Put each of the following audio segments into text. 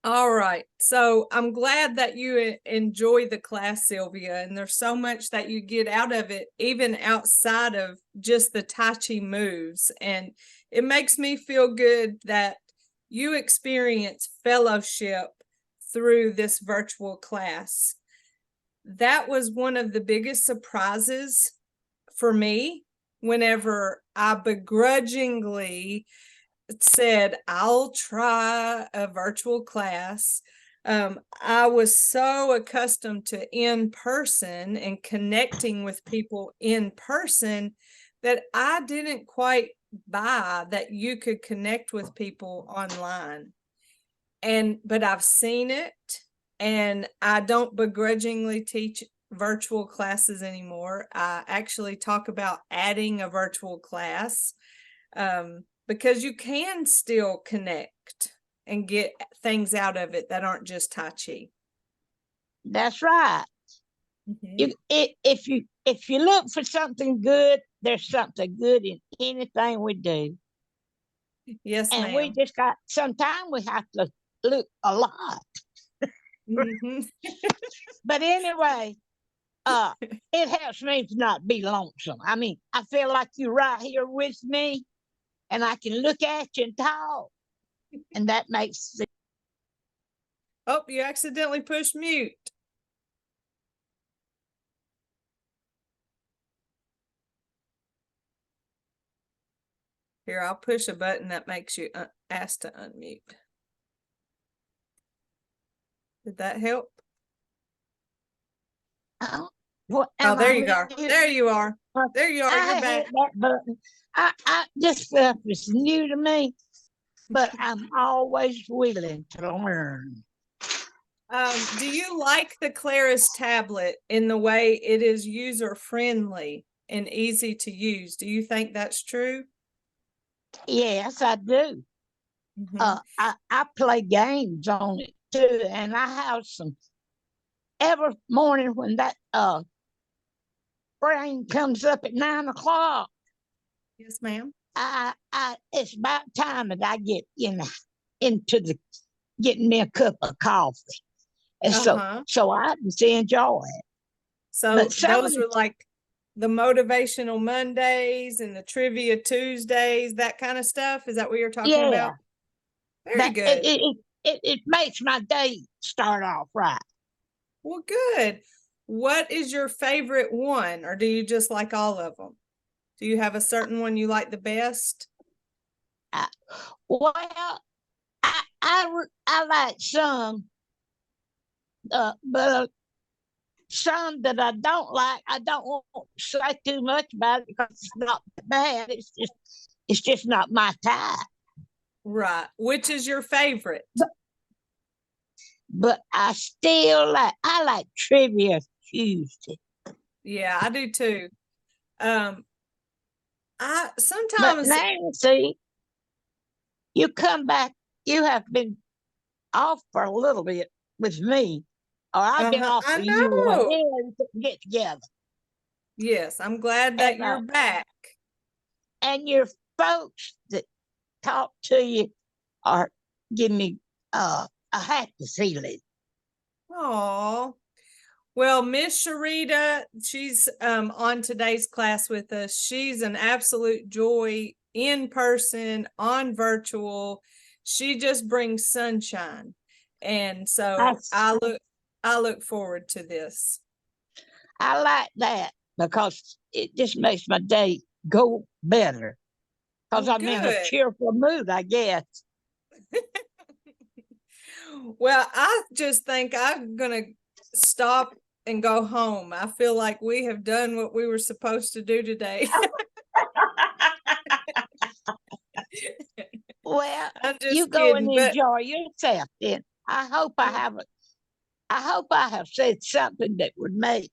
All right. So I'm glad that you enjoy the class, Sylvia, and there's so much that you get out of it, even outside of just the Tai Chi moves. And it makes me feel good that you experience fellowship through this virtual class. That was one of the biggest surprises for me whenever I begrudgingly said, I'll try a virtual class. I was so accustomed to in person and connecting with people in person that I didn't quite buy that you could connect with people online. But I've seen it, and I don't begrudgingly teach virtual classes anymore. I actually talk about adding a virtual class. Because you can still connect and get things out of it that aren't just Tai Chi. That's right. Mhm. If you look for something good, there's something good in anything we do. Yes, And we ma'am. just got, sometimes we have to look a lot. Mhm. But anyway, it helps me to not be lonesome. I mean, I feel like you're right here with me, and I can look at you and talk, and that makes it. Oh, you accidentally pushed mute. Here, I'll push a button that makes you ask to unmute. Did that help? What Oh, am there I you go. muted? There you are. There you are. You're I back. hit that button. This stuff is new to me, but I'm always willing to learn. Do you like the Claris tablet in the way it is user friendly and easy to use? Do you think that's true? Yes, I do. Mhm. I play games on it too, and I have some every morning when that rain comes up at 9 o'clock. Yes, ma'am. I it's about time that I get into the getting me a cup of coffee, and Uh-huh. so I just enjoy it. But So some of those the are like the motivational Mondays and the trivia Tuesdays, that kind of stuff. Is that what you're talking yeah, about? Very that good. it makes my day start off right. Well, good. What is your favorite one, or do you just like all of them? Do you have a certain one you like the best? I, well, I like some, but some that I don't like. I don't want to say too much about it because it's not bad. It's just not my type. Right. Which is your favorite? But I like Trivia Tuesday. Yeah, I do too. I But sometimes Nancy, you come back. You have been off for a little bit with me, or I've been off I for you. know. Whenever we get together, Yes, I'm glad that and you're back. your folks that talk to you are give me a happy feeling. Oh, well, Miss Sharita, she's on today's class with us. She's an absolute joy in person, on virtual. She just brings sunshine. And I, so I look forward to this. I like that because it just makes my day go better because Well, I'm in a good. cheerful mood, I guess. Well, I just think I'm gonna stop and go home. I feel like we have done what we were supposed to do today. Well, I'm you just go and kidding, but enjoy yourself then. I hope I have said something that would make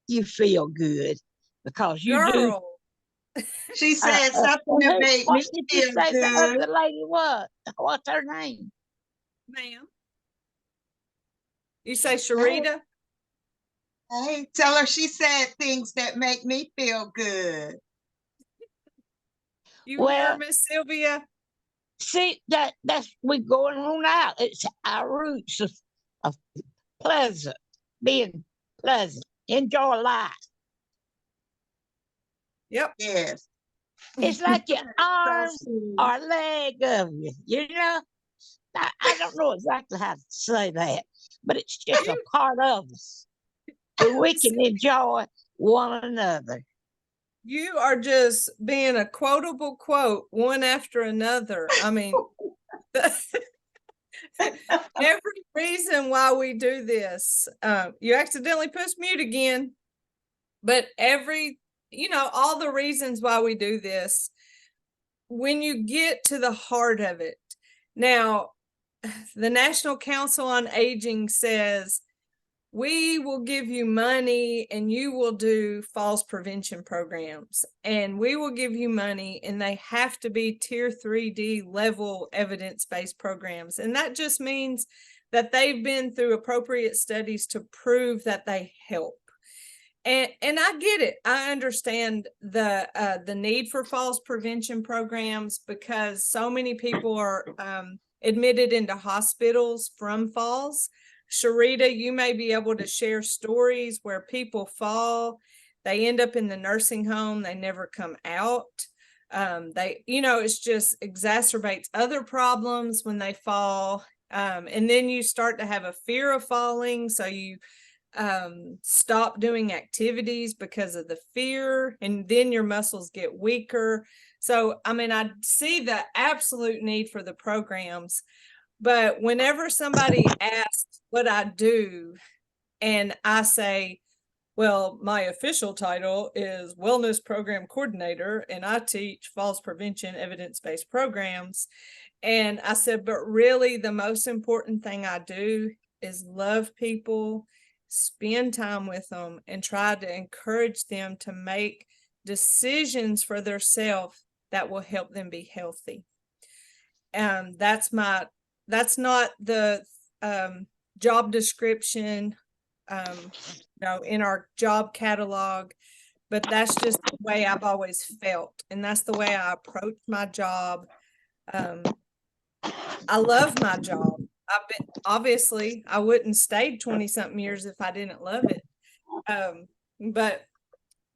you feel good because you do. girl, She said something that made What me did you feel say the good. other lady was? What's her name? ma'am, you say Hey, Sharita? hey, tell her she said things that make me feel good. You hear Well, Miss Sylvia? See, that's we going on out. It's our roots of pleasant, being pleasant, enjoy life. Yep. Yes. It's like your arm sweet. or leg of you, you know? I don't know exactly how to say that, but it's just a part of us. And we can enjoy one another. You are just being a quotable quote one after another. I mean, every reason why we do this, you accidentally pushed mute again, but all the reasons why we do this, when you get to the heart of it. Now, the National Council on Aging says, we will give you money and you will do falls prevention programs, and we will give you money, and they have to be tier 3D level evidence-based programs. And that just means that they've been through appropriate studies to prove that they help. And I get it. I understand the need for falls prevention programs, because so many people are admitted into hospitals from falls. Sharita, you may be able to share stories where people fall, they end up in the nursing home, they never come out. It's just exacerbates other problems when they fall. And then you start to have a fear of falling. So you stop doing activities because of the fear, and then your muscles get weaker. So, I mean, I see the absolute need for the programs. But whenever somebody asks what I do, and I say, well, my official title is Wellness Program Coordinator, and I teach falls prevention evidence-based programs. And I said, but really the most important thing I do is love people, spend time with them, and try to encourage them to make decisions for themselves that will help them be healthy. That's not the job description, in our job catalog, but that's just the way I've always felt. And that's the way I approach my job. I love my job. Obviously I wouldn't stay 20 something years if I didn't love it. But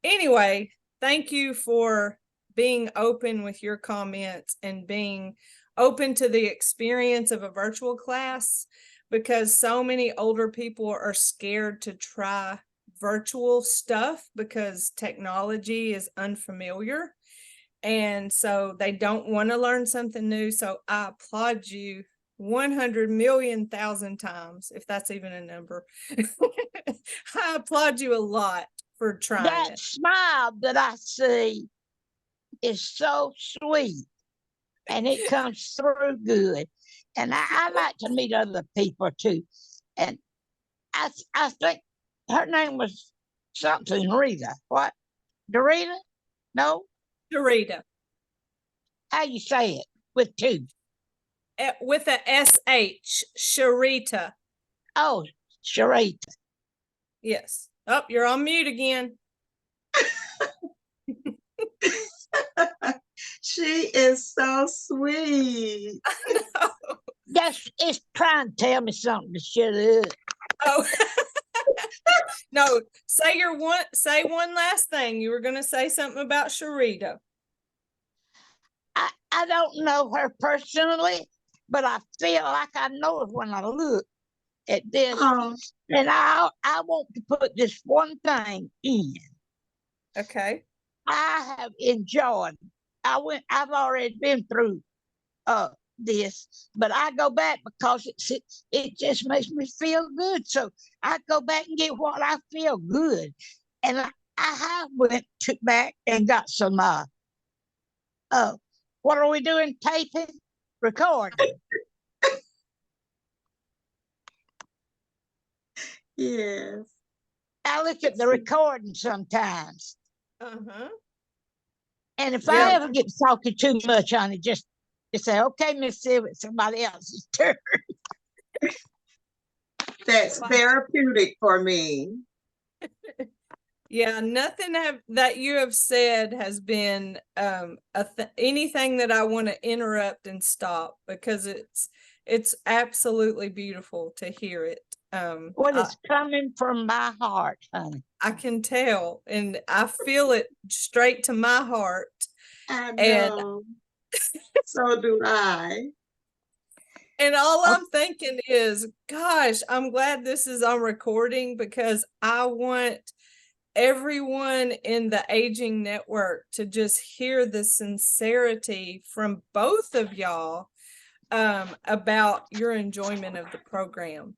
anyway, thank you for being open with your comments and being open to the experience of a virtual class, because so many older people are scared to try virtual stuff because technology is unfamiliar. And so they don't want to learn something new. So I applaud you 100,000,000 times, if that's even a number. I applaud you a lot for trying That it. smile that I see is so sweet, and it comes through good. And I like to meet other people too. And I think her name was something Rita. What? Dorita? No? Sharita. How you say it? With two. With a SH, Sharita. Oh, Sharita. Yes. Oh, you're on mute again. She is so sweet. Yes, it's trying to tell me something to shut up. Oh. No, say one last thing. You were going to say something about Sharita. I don't know her personally, but I feel like I know her when I look at this. And I want to put this one thing in. Okay. I have enjoyed. I've already been through this, but I go back because it just makes me feel good. So I go back and get what I feel good. And I have took back and got some what are we doing? Taping? Recording. Yes. I look at the recording sometimes. Uh-huh. And if I ever get talking too much on it, just say, okay, Miss Sylvia, it's somebody else's turn. That's therapeutic for me. Yeah, nothing that you have said has been anything that I want to interrupt and stop, because it's absolutely beautiful to hear it. Well, it's coming from my heart, honey. I can tell, and I feel it straight to my heart. I And know. So do I. And all I'm thinking is, gosh, I'm glad this is on recording, because I want everyone in the Aging Network to just hear the sincerity from both of y'all about your enjoyment of the program.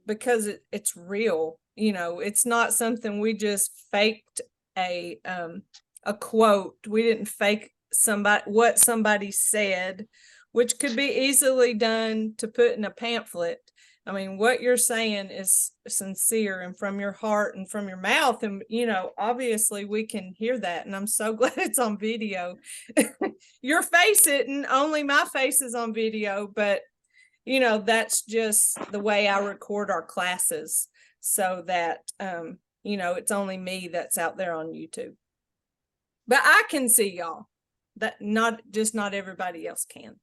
Because it's real, it's not something we just faked a quote. We didn't fake what somebody said, which could be easily done to put in a pamphlet. I mean, what you're saying is sincere and from your heart and from your mouth. And, obviously we can hear that. And I'm so glad it's on video. Your face isn't, only my face is on video, but, that's just the way I record our classes, so that, it's only me that's out there on YouTube. But I can see y'all. That not everybody else can.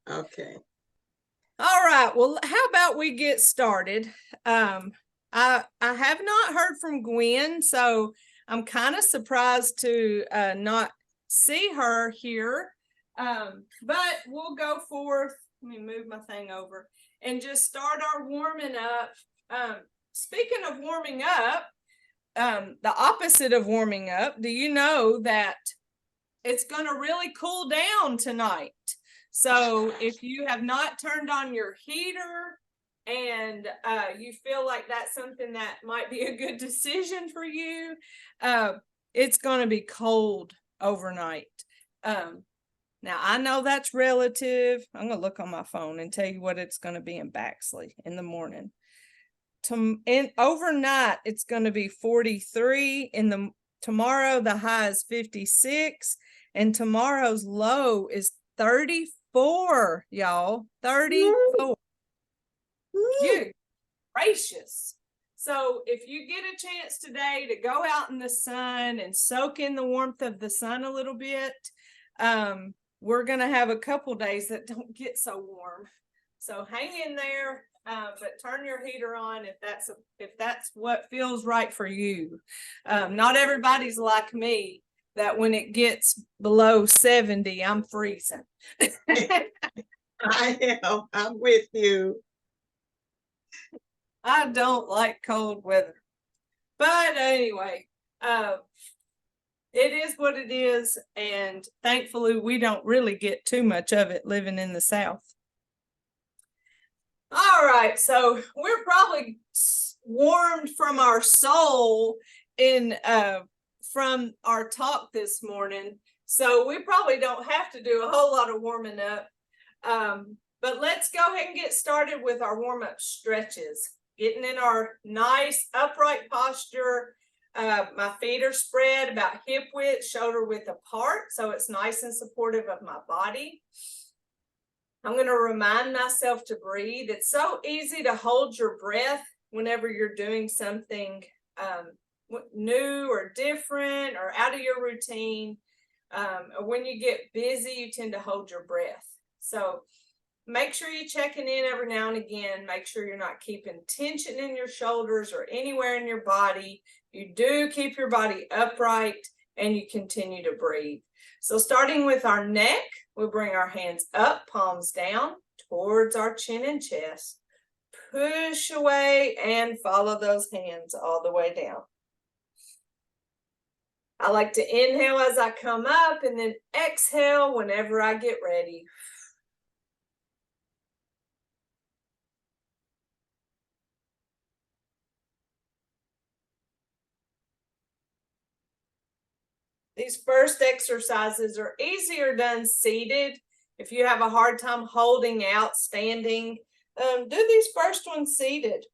Okay. All right. Well, how about we get started? I have not heard from Gwen, so I'm kind of surprised to not see her here. But we'll go forth. Let me move my thing over and just start our warming up. Speaking of warming up, the opposite of warming up, do you know that it's going to really cool down tonight? So if you have not turned on your heater and you feel like that's something that might be a good decision for you, it's going to be cold overnight. Now, I know that's relative. I'm going to look on my phone and tell you what it's going to be in Baxley in the morning. Overnight, it's going to be 43. Tomorrow, the high is 56. And tomorrow's low is 34, y'all. 34. Good gracious. So if you get a chance today to go out in the sun and soak in the warmth of the sun a little bit, we're going to have a couple days that don't get so warm. So hang in there, but turn your heater on if that's what feels right for you. Not everybody's like me, that when it gets below 70, I'm freezing. I am. I'm with you. I don't like cold weather. But anyway, it is what it is. And thankfully, we don't really get too much of it living in the South. All right. So we're probably warmed from our soul from our talk this morning. So we probably don't have to do a whole lot of warming up. But let's go ahead and get started with our warm-up stretches. Getting in our nice upright posture. My feet are spread about hip width, shoulder width apart, so it's nice and supportive of my body. I'm going to remind myself to breathe. It's so easy to hold your breath whenever you're doing something new or different or out of your routine. Or when you get busy, you tend to hold your breath. So make sure you're checking in every now and again. Make sure you're not keeping tension in your shoulders or anywhere in your body. You do keep your body upright and you continue to breathe. So starting with our neck, we'll bring our hands up, palms down towards our chin and chest. Push away and follow those hands all the way down. I like to inhale as I come up and then exhale whenever I get ready. These first exercises are easier done seated. If you have a hard time holding out standing, do these first ones seated.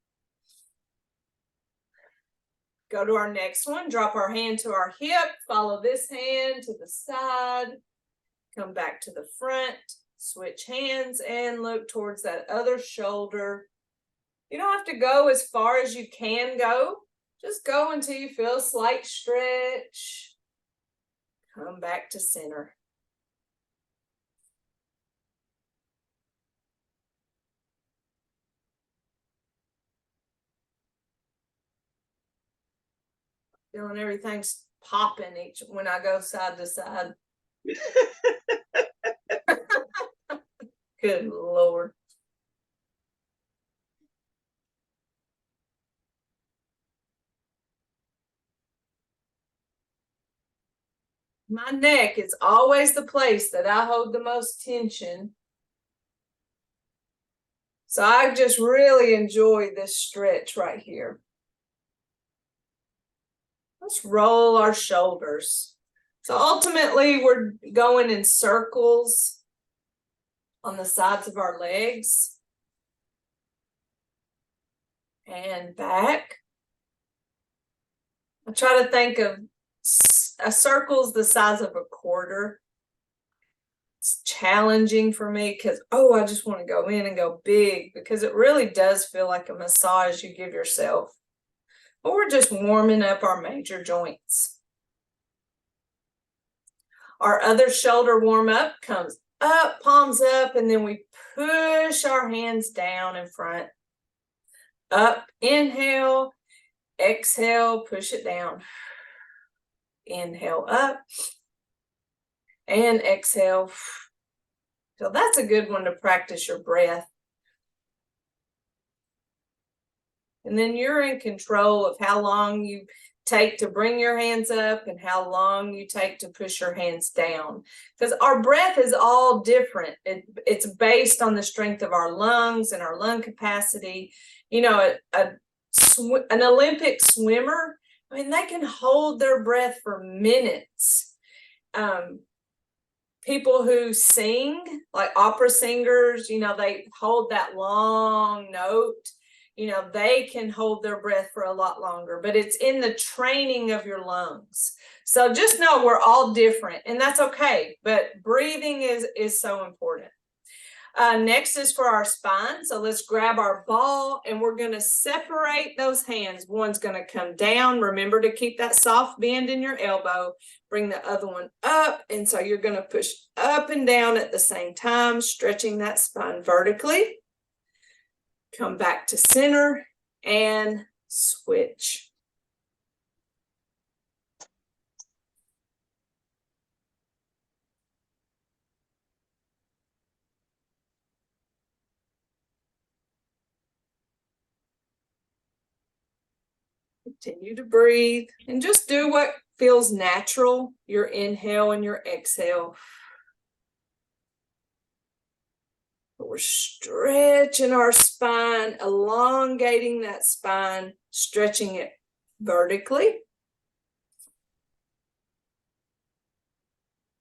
Go to our next one, drop our hand to our hip, follow this hand to the side, come back to the front, switch hands and look towards that other shoulder. You don't have to go as far as you can go. Just go until you feel a slight stretch. Come back to center. Feeling everything's popping each when I go side to side. Good Lord. My neck is always the place that I hold the most tension. So I just really enjoy this stretch right here. Let's roll our shoulders. So ultimately, we're going in circles on the sides of our legs and back. I try to think of a circle's the size of a quarter. It's challenging for me because, I just want to go in and go big, because it really does feel like a massage you give yourself. But we're just warming up our major joints. Our other shoulder warm up comes up, palms up, and then we push our hands down in front. Up, inhale, exhale, push it down. Inhale up and exhale. So that's a good one to practice your breath. And then you're in control of how long you take to bring your hands up and how long you take to push your hands down. Because our breath is all different. It's based on the strength of our lungs and our lung capacity. You know, an Olympic swimmer, I mean, they can hold their breath for minutes. People who sing, like opera singers, you know, they hold that long note. You know, they can hold their breath for a lot longer, but it's in the training of your lungs. So just know we're all different, and that's okay. But breathing is so important. Next is for our spine. So let's grab our ball and we're going to separate those hands. One's going to come down. Remember to keep that soft bend in your elbow. Bring the other one up. And so you're going to push up and down at the same time, stretching that spine vertically. Come back to center and switch. Continue to breathe and just do what feels natural, your inhale and your exhale. We're stretching our spine, elongating that spine, stretching it vertically.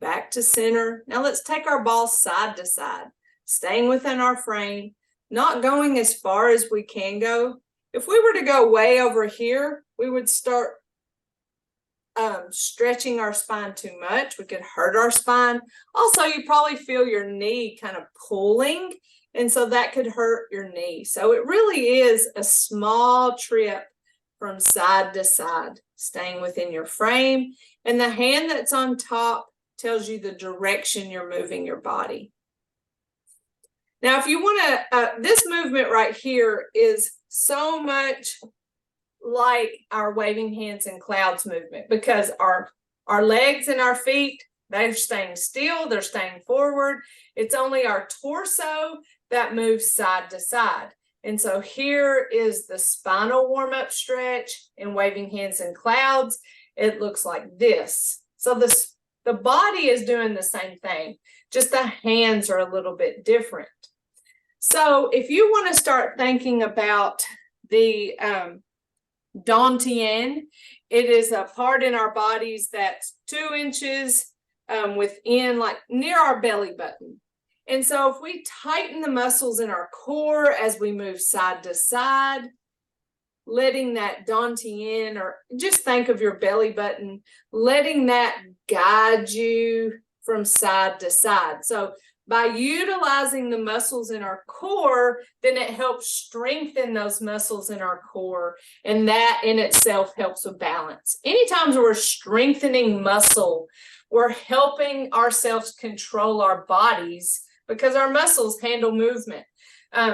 Back to center. Now let's take our ball side to side, staying within our frame, not going as far as we can go. If we were to go way over here, we would start stretching our spine too much. We could hurt our spine. Also, you probably feel your knee kind of pulling, and so that could hurt your knee. So it really is a small trip from side to side, staying within your frame. And the hand that's on top tells you the direction you're moving your body. Now, if you want to, this movement right here is so much like our waving hands and clouds movement, because our legs and our feet, they're staying still, they're staying forward. It's only our torso that moves side to side. And so here is the spinal warm-up stretch in waving hands and clouds. It looks like this. So the body is doing the same thing, just the hands are a little bit different. So if you want to start thinking about the dantian, it is a part in our bodies that's 2 inches within, like near our belly button. And so if we tighten the muscles in our core as we move side to side, letting that dantian, or just think of your belly button, letting that guide you from side to side. So By utilizing the muscles in our core, then it helps strengthen those muscles in our core. And that in itself helps with balance. Anytime we're strengthening muscle, we're helping ourselves control our bodies because our muscles handle movement.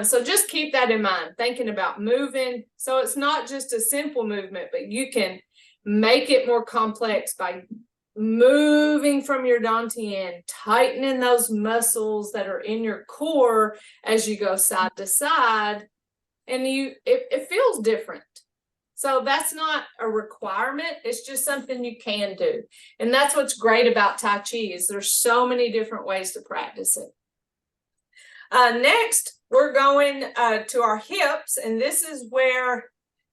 So just keep that in mind, thinking about moving. So it's not just a simple movement, but you can make it more complex by moving from your dantian, tightening those muscles that are in your core as you go side to side, and it feels different. So that's not a requirement. It's just something you can do. And that's what's great about Tai Chi is there's so many different ways to practice it. Next, we're going to our hips. And this is where,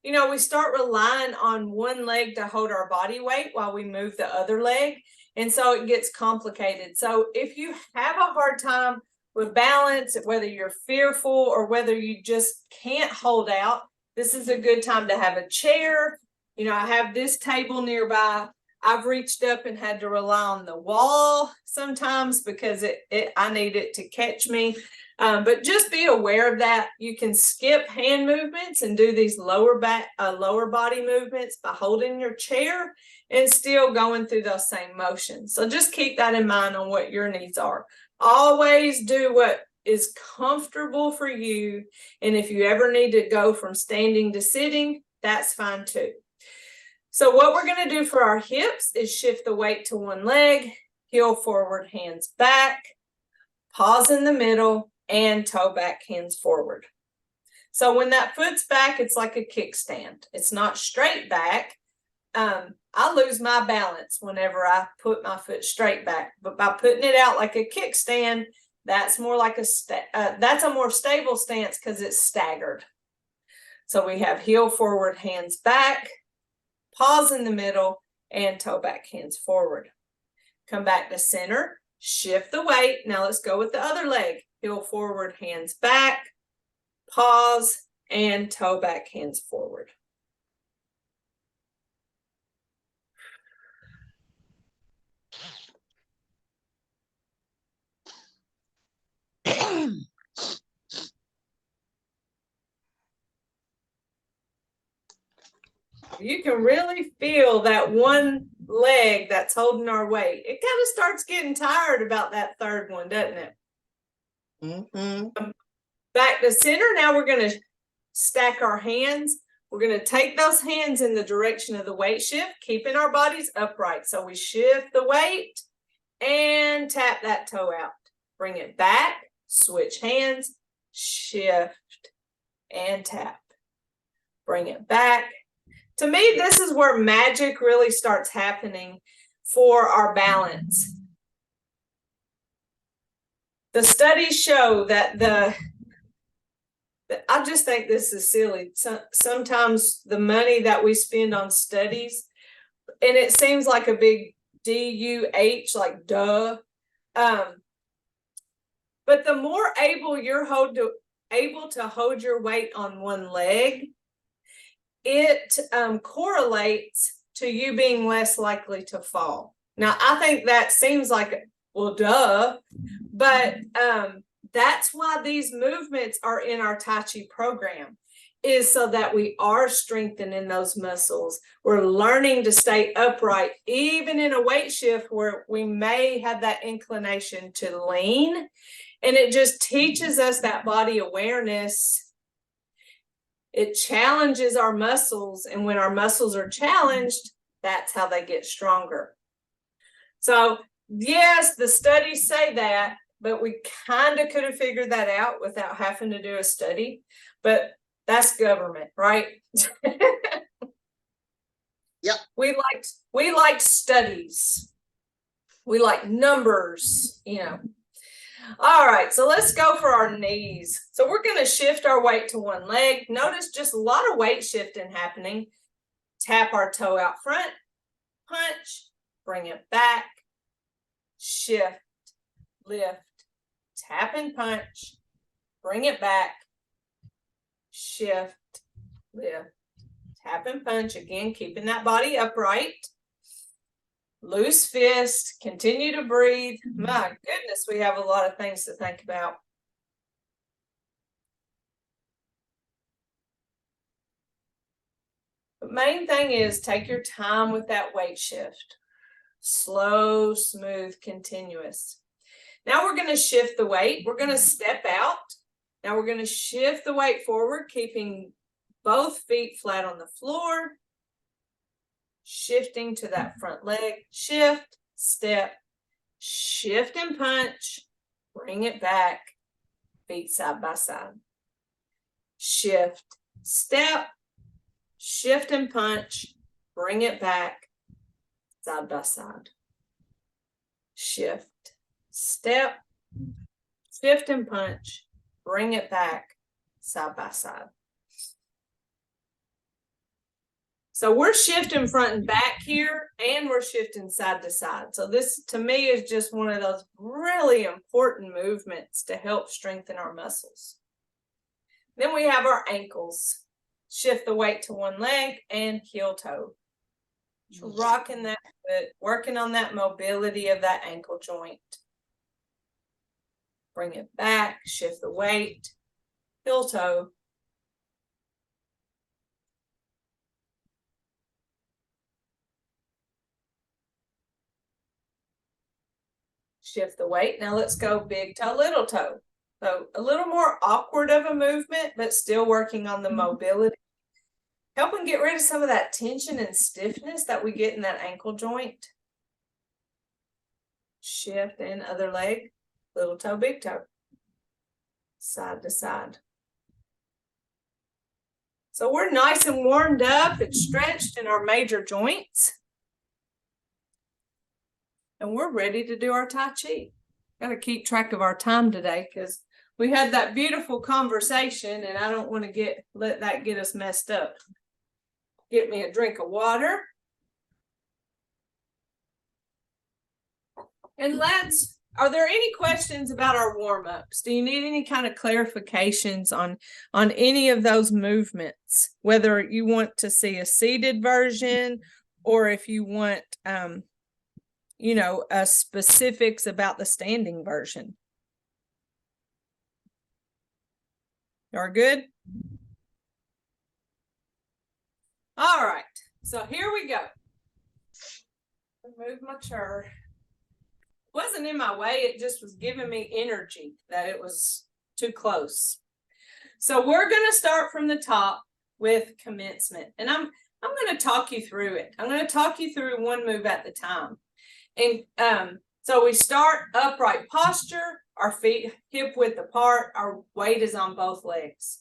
you know, we start relying on one leg to hold our body weight while we move the other leg. And so it gets complicated. So if you have a hard time with balance, whether you're fearful or whether you just can't hold out, this is a good time to have a chair. You know, I have this table nearby. I've reached up and had to rely on the wall sometimes because I need it to catch me. But just be aware of that. You can skip hand movements and do these lower body movements by holding your chair and still going through those same motions. So just keep that in mind on what your needs are. Always do what is comfortable for you. And if you ever need to go from standing to sitting, that's fine too. So what we're going to do for our hips is shift the weight to one leg, heel forward, hands back, pause in the middle, and toe back, hands forward. So when that foot's back, it's like a kickstand. It's not straight back. I lose my balance whenever I put my foot straight back, but by putting it out like a kickstand, that's more like that's a more stable stance because it's staggered. So we have heel forward, hands back, pause in the middle, and toe back, hands forward. Come back to center, shift the weight. Now let's go with the other leg. Heel forward, hands back, pause, and toe back, hands forward. You can really feel that one leg that's holding our weight. It kind of starts getting tired about that third one, doesn't it? Mm-hmm. Back to center. Now we're going to stack our hands. We're going to take those hands in the direction of the weight shift, keeping our bodies upright. So we shift the weight and tap that toe out. Bring it back, switch hands, shift, and tap. Bring it back. To me, this is where magic really starts happening for our balance. The studies show that I just think this is silly. Sometimes the money that we spend on studies, and it seems like a big DUH, like duh. But the more able you're able to hold your weight on one leg, it correlates to you being less likely to fall. Now, I think that seems like, well, duh, but that's why these movements are in our Tai Chi program, is so that we are strengthening those muscles. We're learning to stay upright, even in a weight shift where we may have that inclination to lean. And it just teaches us that body awareness. It challenges our muscles, and when our muscles are challenged, that's how they get stronger. So yes, the studies say that, but we kind of could have figured that out without having to do a study. But that's government, right? Yep. We like studies. We like numbers, you know. All right, so let's go for our knees. So we're going to shift our weight to one leg. Notice just a lot of weight shifting happening. Tap our toe out front, punch, bring it back, shift, lift, tap and punch, bring it back, shift, lift, tap and punch. Again, keeping that body upright. loose fist, continue to breathe. My goodness, we have a lot of things to think about. The main thing is take your time with that weight shift. Slow, smooth, continuous. Now we're going to shift the weight. We're going to step out. Now we're going to shift the weight forward, keeping both feet flat on the floor. Shifting to that front leg. Shift, step, shift and punch. Bring it back. Feet side by side. Shift, step, shift and punch. Bring it back. Side by side. Shift, step, shift and punch, bring it back side by side. So we're shifting front and back here, and we're shifting side to side. So this to me is just one of those really important movements to help strengthen our muscles. Then we have our ankles. Shift the weight to one leg and heel toe. Rocking that foot, working on that mobility of that ankle joint. Bring it back, shift the weight, heel toe. Shift the weight. Now let's go big toe, little toe. So a little more awkward of a movement, but still working on the mobility. Helping get rid of some of that tension and stiffness that we get in that ankle joint. Shift and other leg, little toe, big toe. Side to side. So we're nice and warmed up and stretched in our major joints. And we're ready to do our Tai Chi. Got to keep track of our time today because we had that beautiful conversation and I don't want to let that get us messed up. Get me a drink of water. And are there any questions about our warm-ups? Do you need any kind of clarifications on any of those movements? Whether you want to see a seated version or if you want, specifics about the standing version. Are good? All right, so here we go. Move my chair. Wasn't in my way, it just was giving me energy that it was too close. So we're going to start from the top with commencement, and I'm going to talk you through it. I'm going to talk you through one move at the time. And so we start upright posture, our feet hip width apart, our weight is on both legs.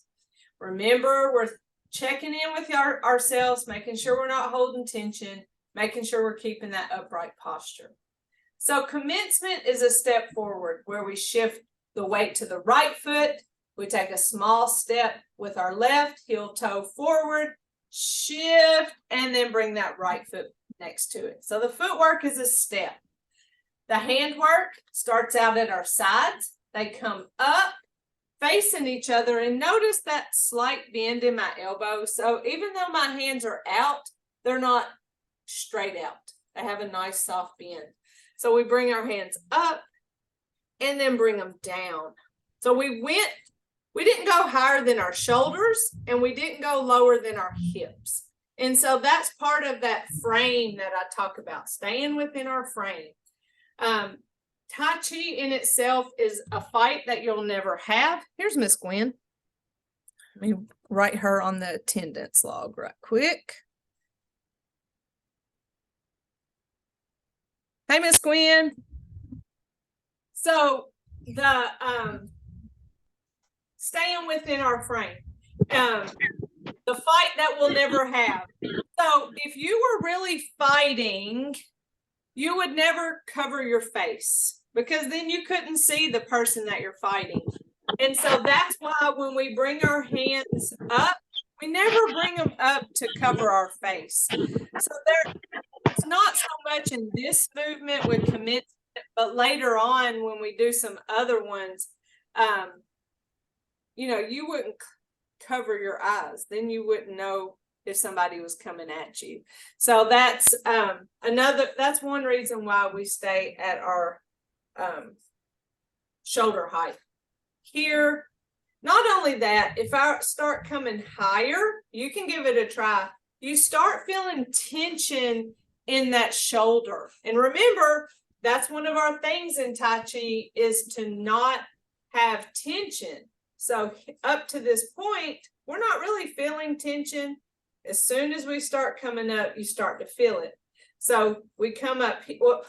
Remember, we're checking in with ourselves, making sure we're not holding tension, making sure we're keeping that upright posture. So commencement is a step forward where we shift the weight to the right foot. We take a small step with our left, heel toe forward, shift, and then bring that right foot next to it. So the footwork is a step. The handwork starts out at our sides. They come up, facing each other, and notice that slight bend in my elbow. So even though my hands are out, they're not straight out. They have a nice soft bend. So we bring our hands up and then bring them down. So we didn't go higher than our shoulders and we didn't go lower than our hips. And so that's part of that frame that I talk about, staying within our frame. Tai Chi in itself is a fight that you'll never have. Here's Miss Gwen. Let me write her on the attendance log right quick. Hey, Miss Gwen. So the staying within our frame, the fight that we'll never have. So if you were really fighting, you would never cover your face because then you couldn't see the person that you're fighting. And so that's why when we bring our hands up, we never bring them up to cover our face. So it's not so much in this movement with commencement, but later on when we do some other ones, you wouldn't cover your eyes. Then you wouldn't know if somebody was coming at you. So that's that's one reason why we stay at our shoulder height. Here, not only that, if I start coming higher, you can give it a try. You start feeling tension in that shoulder. And remember, that's one of our things in Tai Chi, is to not have tension. So up to this point, we're not really feeling tension. As soon as we start coming up, you start to feel it. So we come up, well,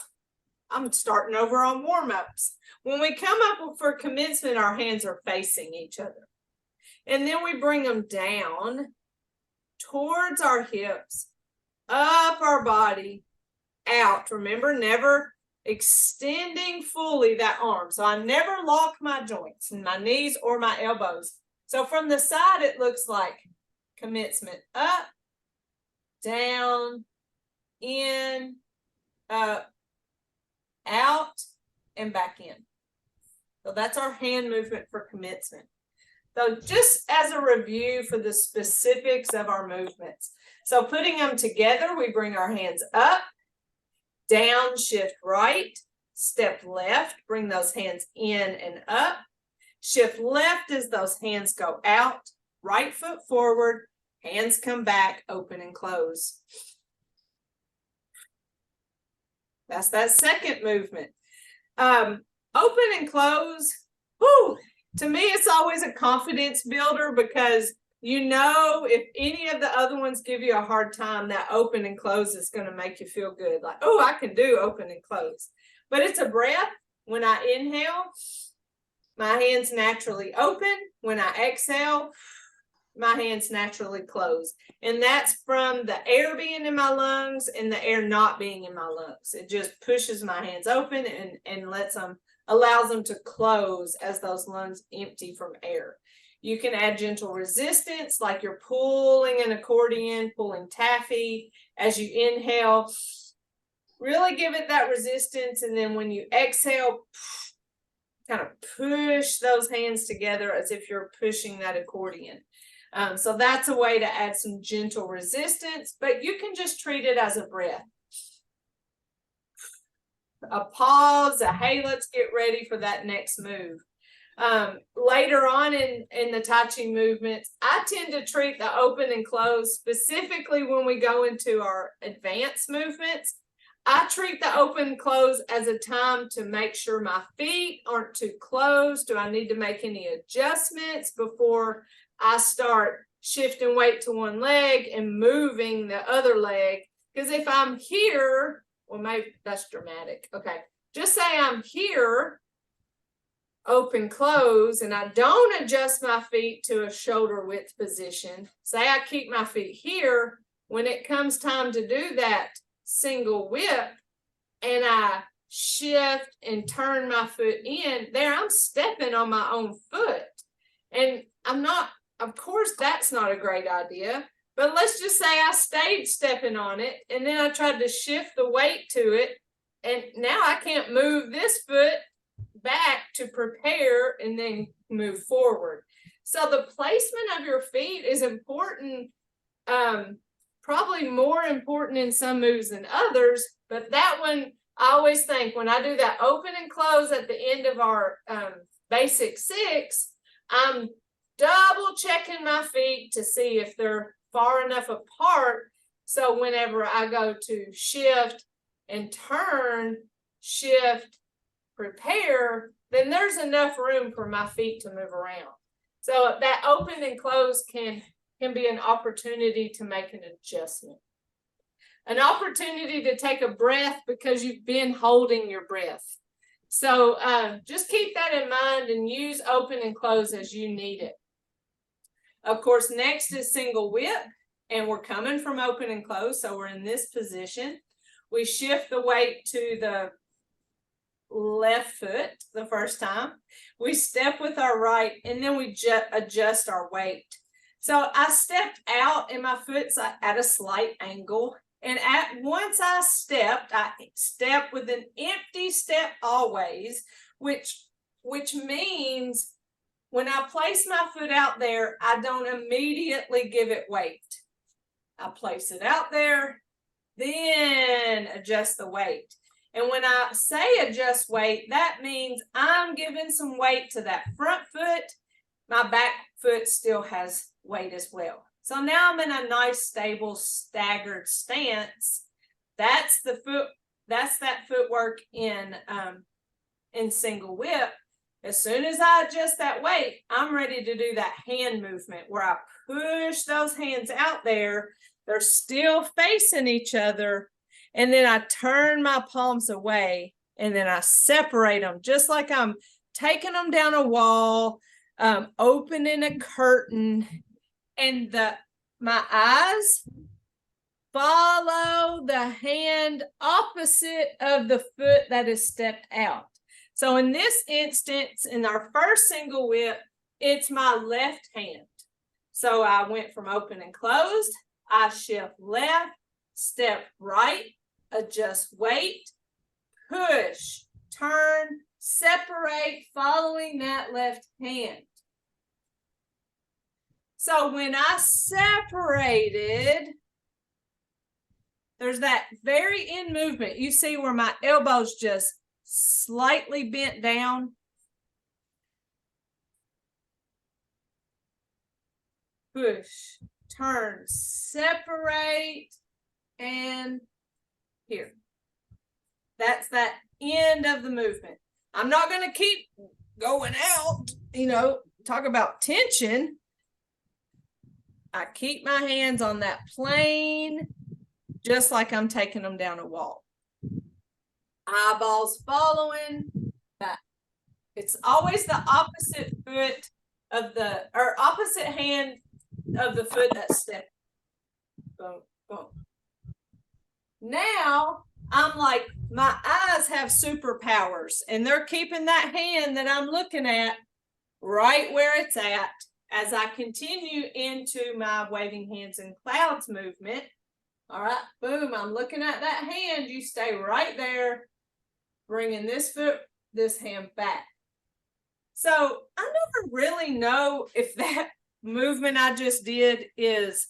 I'm starting over on warm-ups. When we come up for commencement, our hands are facing each other. And then we bring them down towards our hips, up our body, out. Remember, never extending fully that arm. So I never lock my joints in my knees or my elbows. So from the side, it looks like commencement, up, down, in, up, out, and back in. So that's our hand movement for commencement. So just as a review for the specifics of our movements. So putting them together, we bring our hands up, down, shift right, step left, bring those hands in and up. Shift left as those hands go out, right foot forward, hands come back, open and close. That's that second movement. Open and close. Whoo! To me, it's always a confidence builder, because you know, if any of the other ones give you a hard time, that open and close is going to make you feel good. Like, oh, I can do open and close. But it's a breath. When I inhale, my hands naturally open. When I exhale, my hands naturally close. And that's from the air being in my lungs and the air not being in my lungs. It just pushes my hands open and allows them to close as those lungs empty from air. You can add gentle resistance, like you're pulling an accordion, pulling taffy. As you inhale, really give it that resistance. And then when you exhale, kind of push those hands together as if you're pushing that accordion. So that's a way to add some gentle resistance, but you can just treat it as a breath. A pause, a hey, let's get ready for that next move. Later on in the Tai Chi movements, I tend to treat the open and close, specifically when we go into our advanced movements. I treat the open and close as a time to make sure my feet aren't too close. Do I need to make any adjustments before I start shifting weight to one leg and moving the other leg? Because if I'm here, well, maybe that's dramatic. Okay, just say I'm here, open, close, and I don't adjust my feet to a shoulder width position. Say I keep my feet here. When it comes time to do that single whip and I shift and turn my foot in, there I'm stepping on my own foot. And I'm not, of course, that's not a great idea. But let's just say I stayed stepping on it and then I tried to shift the weight to it. And now I can't move this foot back to prepare and then move forward. So the placement of your feet is important, probably more important in some moves than others. But that one, I always think when I do that open and close at the end of our basic 6, I'm double checking my feet to see if they're far enough apart. So whenever I go to shift and turn, shift, prepare, then there's enough room for my feet to move around. So that open and close can be an opportunity to make an adjustment. An opportunity to take a breath because you've been holding your breath. So just keep that in mind and use open and close as you need it. Of course, next is single whip, and we're coming from open and close, so we're in this position. We shift the weight to the left foot the first time. We step with our right, and then we adjust our weight. So I stepped out, and my foot's at a slight angle. And once I step with an empty step always, which means when I place my foot out there, I don't immediately give it weight. I place it out there, then adjust the weight. And when I say adjust weight, that means I'm giving some weight to that front foot. My back foot still has weight as well. So now I'm in a nice, stable, staggered stance. That's the foot. That's that footwork in single whip. As soon as I adjust that weight, I'm ready to do that hand movement where I push those hands out there. They're still facing each other. And then I turn my palms away and then I separate them just like I'm taking them down a wall, opening a curtain, and my eyes follow the hand opposite of the foot that is stepped out. So in this instance, in our first single whip, it's my left hand. So I went from open and closed. I shift left, step right, adjust weight, push, turn, separate, following that left hand. So when I separated, there's that very end movement. You see where my elbow's just slightly bent down. Push, turn, separate, and here. That's that end of the movement. I'm not going to keep going out, talk about tension. I keep my hands on that plane, just like I'm taking them down a wall. Eyeballs following back. It's always the opposite foot of opposite hand of the foot that's stepping. Boom, boom. Now I'm like, my eyes have superpowers and they're keeping that hand that I'm looking at right where it's at as I continue into my waving hands and clouds movement. All right, boom, I'm looking at that hand. You stay right there, bringing this hand back. So I never really know if that movement I just did is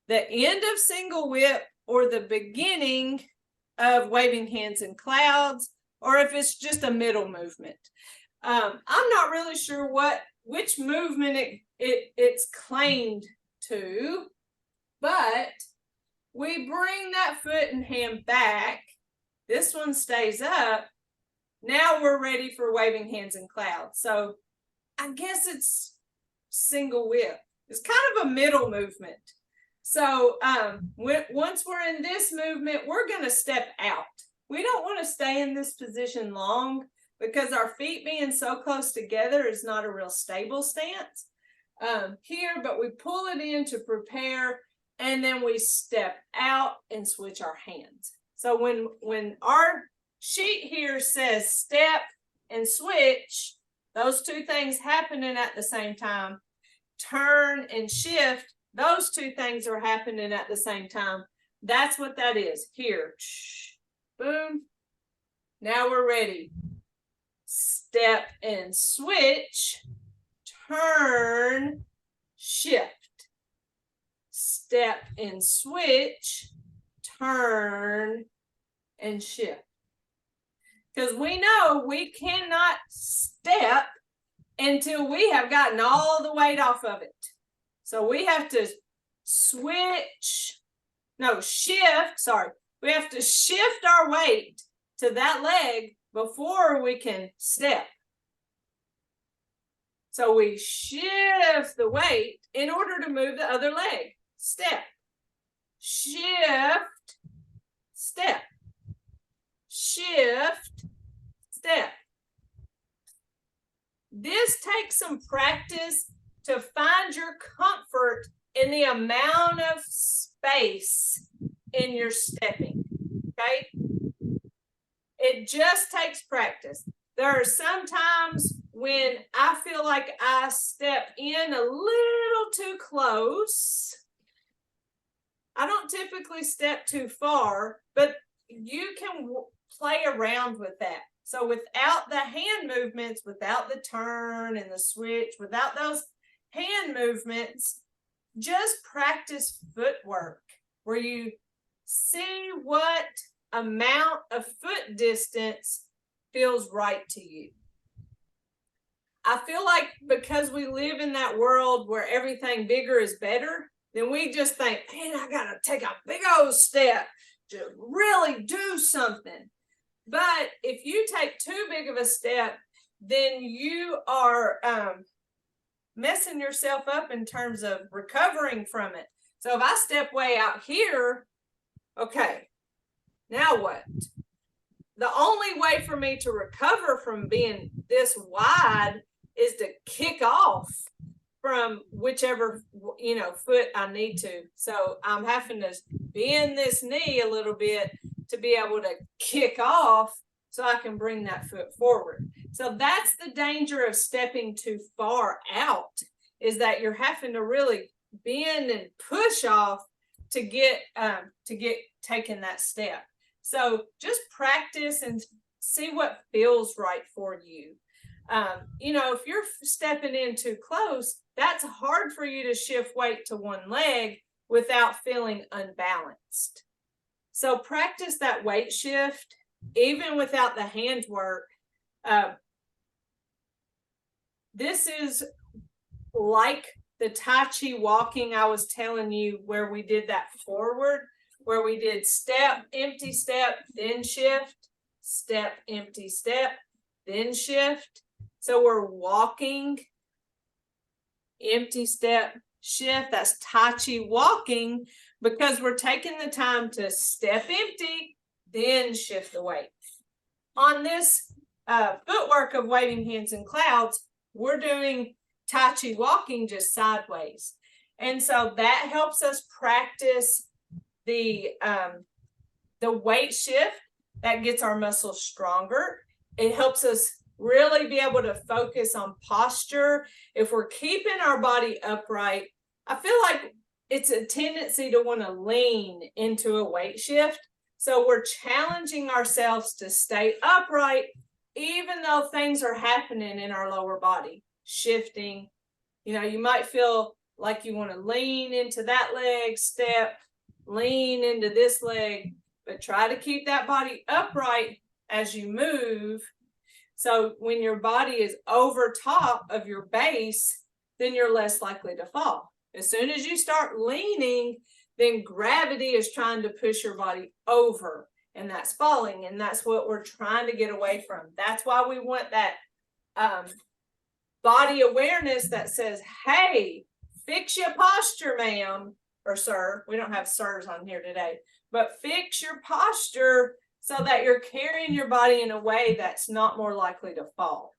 the end of single whip or the beginning of waving hands and clouds, or if it's just a middle movement. I'm not really sure which movement it's claimed to, but we bring that foot and hand back. This one stays up. Now we're ready for waving hands and clouds. So I guess it's single whip. It's kind of a middle movement. So once we're in this movement, we're going to step out. We don't want to stay in this position long because our feet being so close together is not a real stable stance here, but we pull it in to prepare, and then we step out and switch our hands. So when our sheet here says step and switch, those two things happening at the same time, turn and shift, those two things are happening at the same time. That's what that is here. Boom. Now we're ready. Step and switch, turn, shift. Step and switch, turn, and shift. Because we know we cannot step until we have gotten all the weight off of it. So we have to we have to shift our weight to that leg before we can step. So we shift the weight in order to move the other leg. Step, shift, step, shift, step. This takes some practice to find your comfort in the amount of space in your stepping, okay? It just takes practice. There are some times when I feel like I step in a little too close. I don't typically step too far, but you can play around with that. So without the hand movements, without the turn and the switch, without those hand movements, just practice footwork. where you see what amount of foot distance feels right to you. I feel like because we live in that world where everything bigger is better, then we just think, man, I gotta take a big old step to really do something. But if you take too big of a step, then you are messing yourself up in terms of recovering from it. So if I step way out here, okay, now what? The only way for me to recover from being this wide is to kick off from whichever, foot I need to. So I'm having to bend this knee a little bit to be able to kick off so I can bring that foot forward. So that's the danger of stepping too far out, is that you're having to really bend and push off to get taking that step. So just practice and see what feels right for you. If you're stepping in too close, that's hard for you to shift weight to one leg without feeling unbalanced. So practice that weight shift, even without the hand work. This is like the Tai Chi walking I was telling you, where we did that forward, where we did step, empty step, then shift, step, empty step, then shift. So we're walking, empty step, shift. That's Tai Chi walking, because we're taking the time to step empty, then shift the weight. On this footwork of waving hands in clouds, we're doing Tai Chi walking just sideways. And so that helps us practice the weight shift. That gets our muscles stronger. It helps us really be able to focus on posture. If we're keeping our body upright, I feel like it's a tendency to want to lean into a weight shift. So we're challenging ourselves to stay upright, even though things are happening in our lower body, shifting. You might feel like you want to lean into that leg, step, lean into this leg, but try to keep that body upright as you move. So when your body is over top of your base, then you're less likely to fall. As soon as you start leaning, then gravity is trying to push your body over, and that's falling. And that's what we're trying to get away from. That's why we want that body awareness that says, hey, fix your posture, ma'am or sir. We don't have sirs on here today, but fix your posture so that you're carrying your body in a way that's not more likely to fall.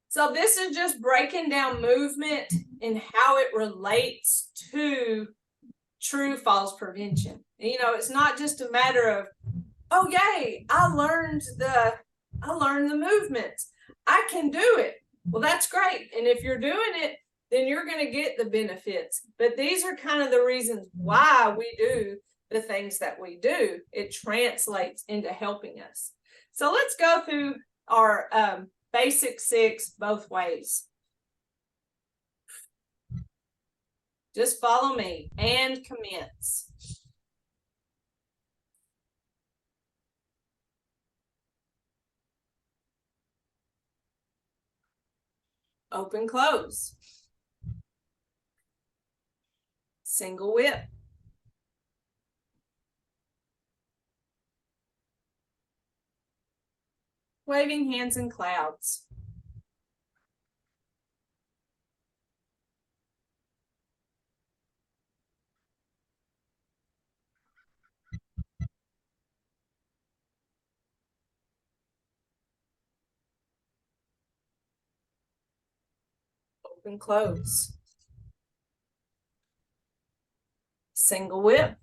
So this is just breaking down movement and how it relates to true falls prevention. It's not just a matter of, oh yay, I learned the movements, I can do it. Well, that's great. And if you're doing it, then you're going to get the benefits. But these are kind of the reasons why we do the things that we do. It translates into helping us. So let's go through our basic 6 both ways. Just follow me and commence. Open, close. Single whip. Waving hands in clouds. Open, close. Single whip.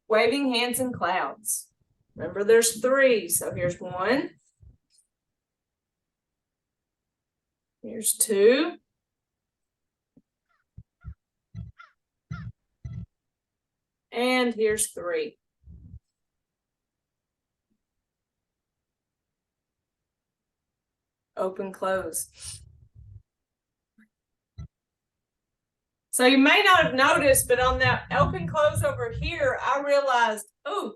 Waving hands in clouds. Remember, there's 3. So here's 1. Here's 2. And here's 3. Open, close. So you may not have noticed, but on that open close over here, I realized, oh,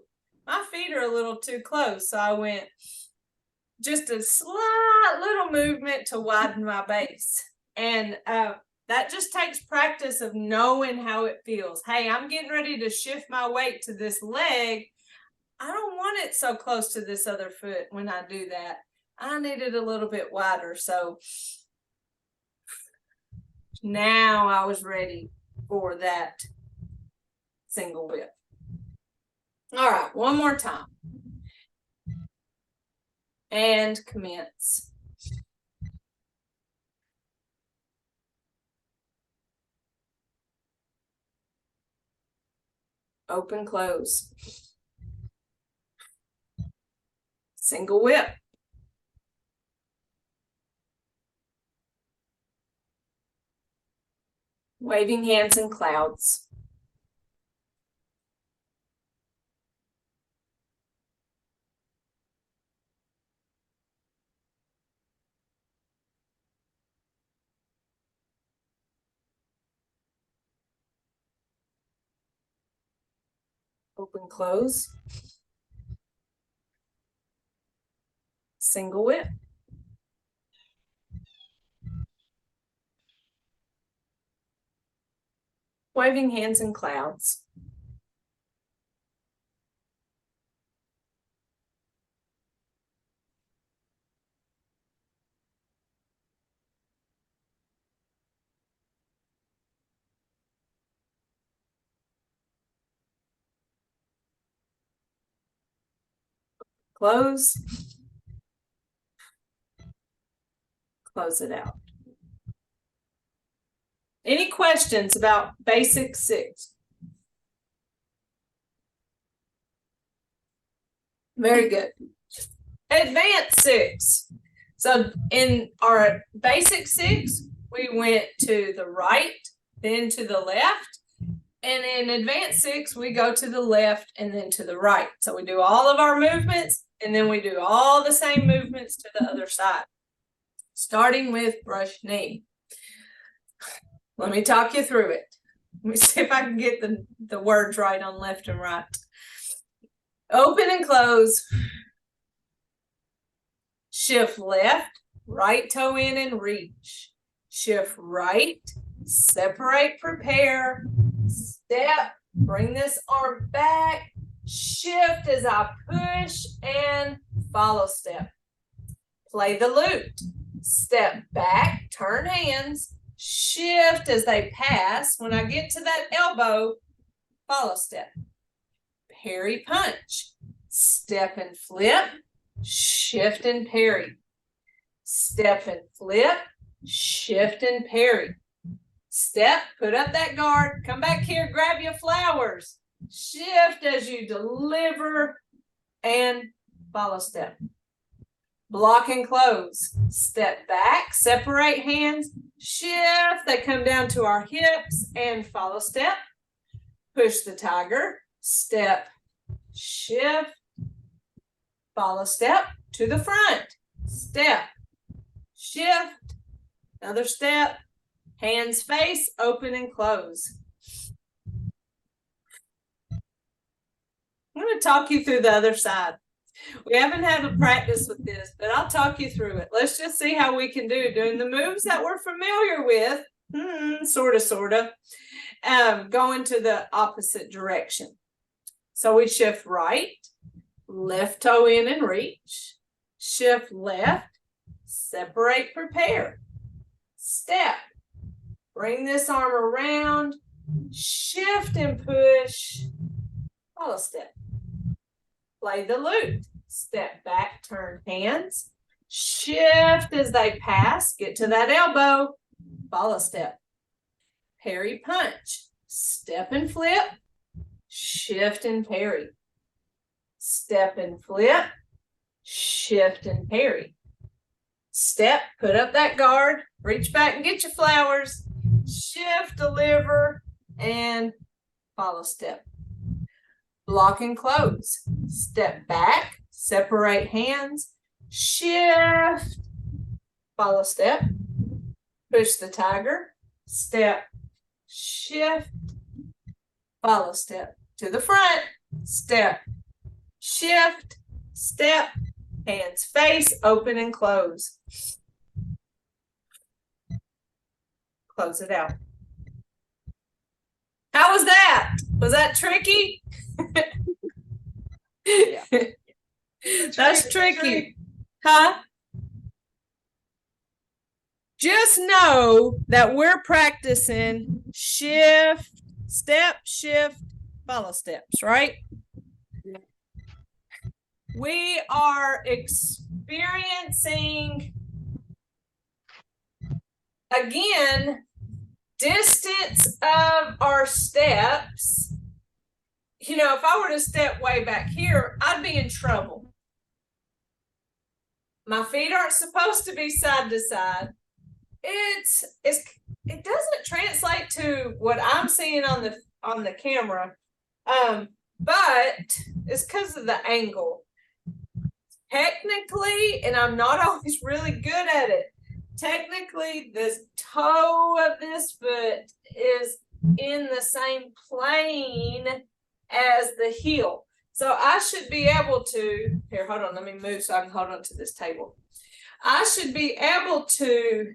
my feet are a little too close. So I went just a slight little movement to widen my base. And that just takes practice of knowing how it feels. Hey, I'm getting ready to shift my weight to this leg. I don't want it so close to this other foot when I do that. I need it a little bit wider. So now I was ready for that single whip. All right, one more time. And commence. Open, close. Single whip. Waving hands in clouds. Open, close. Single whip. Waving hands in clouds. Close. Close it out. Any questions about basic 6? Very good. Advanced 6. So in our basic 6, we went to the right, then to the left. And in advanced 6, we go to the left and then to the right. So we do all of our movements and then we do all the same movements to the other side. Starting with brush knee. Let me talk you through it. Let me see if I can get the words right on left and right. Open and close. Shift left, right toe in and reach. Shift right, separate, prepare, step, bring this arm back, shift as I push and follow step. Play the lute. Step back, turn hands, shift as they pass. When I get to that elbow, follow step. Parry punch. Step and flip, shift and parry. Step and flip, shift and parry. Step, put up that guard, come back here, grab your flowers. Shift as you deliver and follow step. Block and close. Step back, separate hands, shift. They come down to our hips and follow step. Push the tiger, step, shift, follow step to the front. Step, shift, another step, hands face, open and close. I'm going to talk you through the other side. We haven't had a practice with this, but I'll talk you through it. Let's just see how we can do doing the moves that we're familiar with, sort of, going to the opposite direction. So we shift right, left toe in and reach, shift left, separate, prepare, step, bring this arm around, shift and push, follow step. Play the lute. Step back, turn hands. Shift as they pass. Get to that elbow. Follow step. Parry punch. Step and flip. Shift and parry. Step and flip. Shift and parry. Step, put up that guard. Reach back and get your flowers. Shift, deliver, and follow step. Block and close. Step back, separate hands, shift, follow step, push the tiger, step, shift, follow step. To the front, step, shift, step, hands face, open and close. Close it out. How was that? Was that tricky? Yeah. That's tricky. Huh? Just know that we're practicing shift, step, shift, follow steps, right? We are experiencing, again, distance of our steps. You know, if I were to step way back here, I'd be in trouble. My feet aren't supposed to be side to side. It doesn't translate to what I'm seeing on the camera, but it's because of the angle. Technically, and I'm not always really good at it, technically the toe of this foot is in the same plane as the heel. So I should be able to, here, hold on, let me move so I can hold on to this table. I should be able to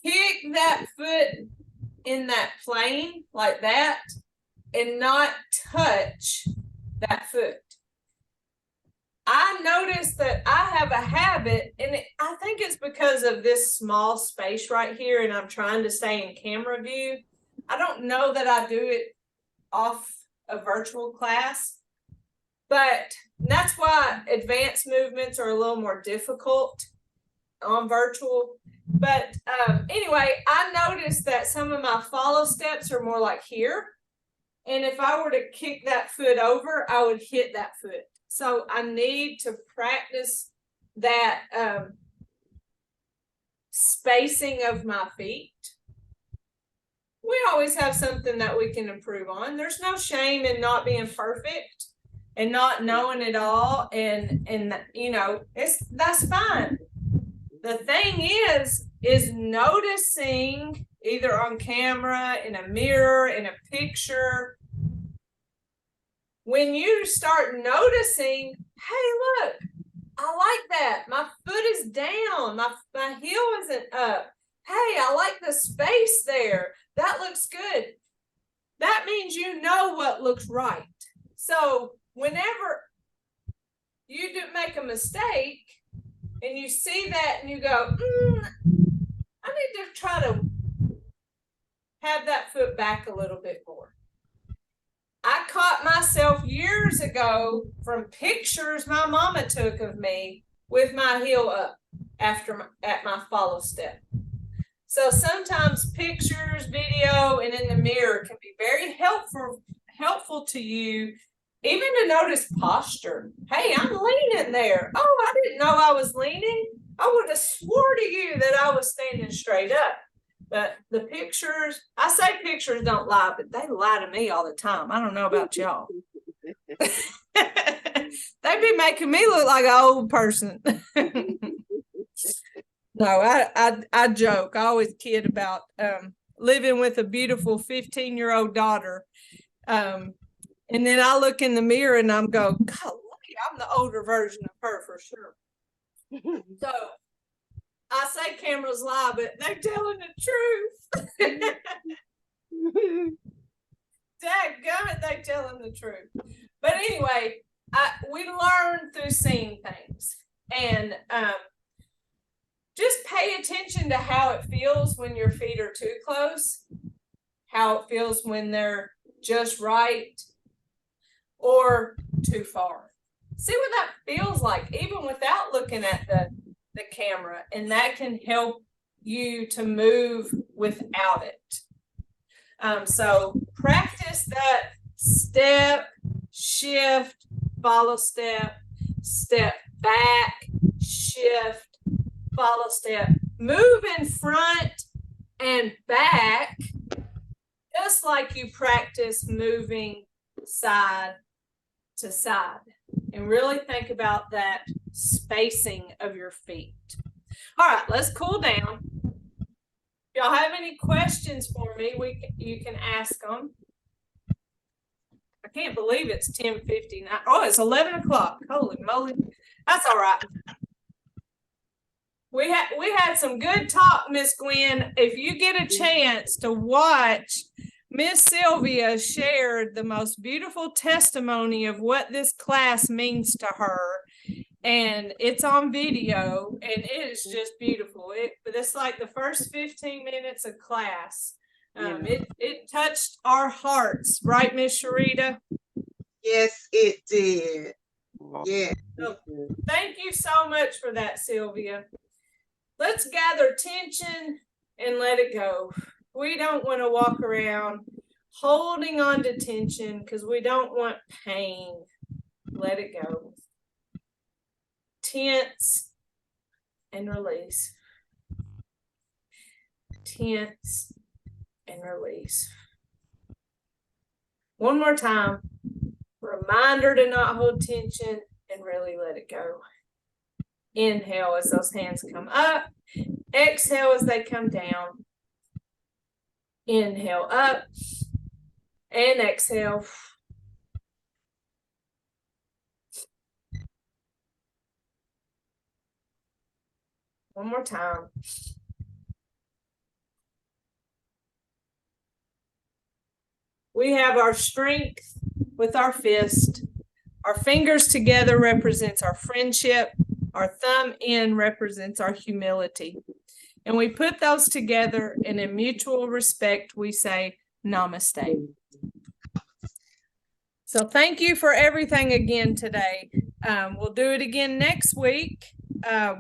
kick that foot in that plane like that and not touch that foot. I noticed that I have a habit, and I think it's because of this small space right here, and I'm trying to stay in camera view. I don't know that I do it off a virtual class, but that's why advanced movements are a little more difficult on virtual. But anyway, I noticed that some of my follow steps are more like here. And if I were to kick that foot over, I would hit that foot. So I need to practice that spacing of my feet. We always have something that we can improve on. There's no shame in not being perfect and not knowing it all. And you know, that's fine. The thing is noticing either on camera, in a mirror, in a picture. When you start noticing, hey, look, I like that. My foot is down. My heel isn't up. Hey, I like the space there. That looks good. That means you know what looks right. So whenever you do make a mistake and you see that and you go, I need to try to have that foot back a little bit more. I caught myself years ago from pictures my mama took of me with my heel up at my follow step. So sometimes pictures, video, and in the mirror can be very helpful to you, even to notice posture. Hey, I'm leaning there. Oh, I didn't know I was leaning. I would have swore to you that I was standing straight up. But the pictures, I say pictures don't lie, but they lie to me all the time. I don't know about y'all. They be making me look like an old person. No, I joke. I always kid about living with a beautiful 15-year-old daughter. And then I look in the mirror and I'm go, golly, I'm the older version of her for sure. So I say cameras lie, but they're telling the truth. Dadgummit, they telling the truth. But anyway, we learn through seeing things. And just pay attention to how it feels when your feet are too close, how it feels when they're just right or too far. See what that feels like, even without looking at the camera, and that can help you to move without it. So practice that step, shift, follow step, step back, shift, follow step, move in front and back, just like you practice moving side to side. And really think about that spacing of your feet. All right, let's cool down. y'all have any questions for me, you can ask them. I can't believe it's 10:59. Oh, it's 11 o'clock. Holy moly. That's all right. We had some good talk, Miss Gwen. If you get a chance to watch, Miss Sylvia shared the most beautiful testimony of what this class means to her. And it's on video, and it is just beautiful. It's like the first 15 minutes of class. It touched our hearts, right, Miss Sharita? Yes, it did. Yeah. So, thank you so much for that, Sylvia. Let's gather tension and let it go. We don't want to walk around holding on to tension because we don't want pain. Let it go. Tense and release. Tense and release. One more time. Reminder to not hold tension and really let it go. Inhale as those hands come up. Exhale as they come down. Inhale up and exhale. One more time. We have our strength with our fist. Our fingers together represents our friendship. Our thumb in represents our humility. And we put those together, and in mutual respect, we say namaste. So thank you for everything again today. We'll do it again next week.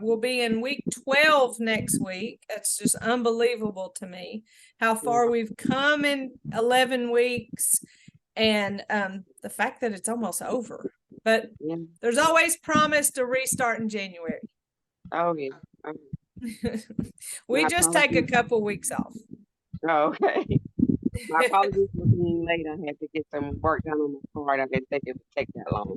We'll be in week 12 next week. That's just unbelievable to me how far we've come in 11 weeks, and the fact that it's almost over. But there's always promise to restart in January. Oh, yeah. We just take a couple weeks off. Oh, okay. My apologies for being late. I had to get some work done on my card. I didn't think it would take that long.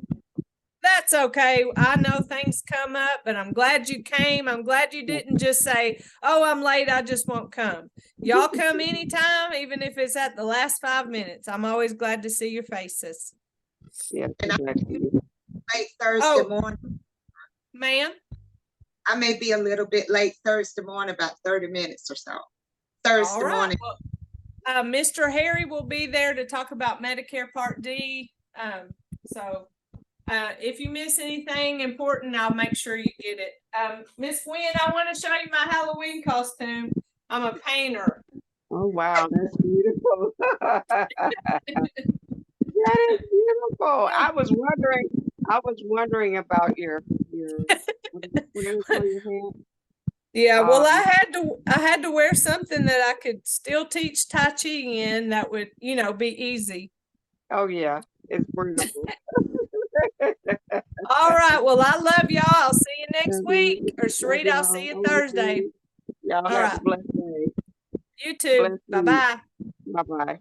That's okay. I know things come up, but I'm glad you came. I'm glad you didn't just say, oh, I'm late, I just won't come. Y'all come anytime, even if it's at the last 5 minutes. I'm always glad to see your faces. Yeah. And late Thursday morning. Ma'am? I may be a little bit late Thursday morning, about 30 minutes or so. Thursday morning. Well, Mr. Harry will be there to talk about Medicare Part D. If you miss anything important, I'll make sure you get it. Miss Gwen, I want to show you my Halloween costume. I'm a painter. Oh, wow. That's beautiful. That is beautiful. I was wondering about your hand. Yeah, well, I had to wear something that I could still teach Tai Chi in that would, be easy. Oh, yeah. It's beautiful. All right. Well, I love y'all. I'll see you next week. Or Sharita, I'll see you Thursday. Y'all have a blessed day. You too. Bye-bye. Bye-bye.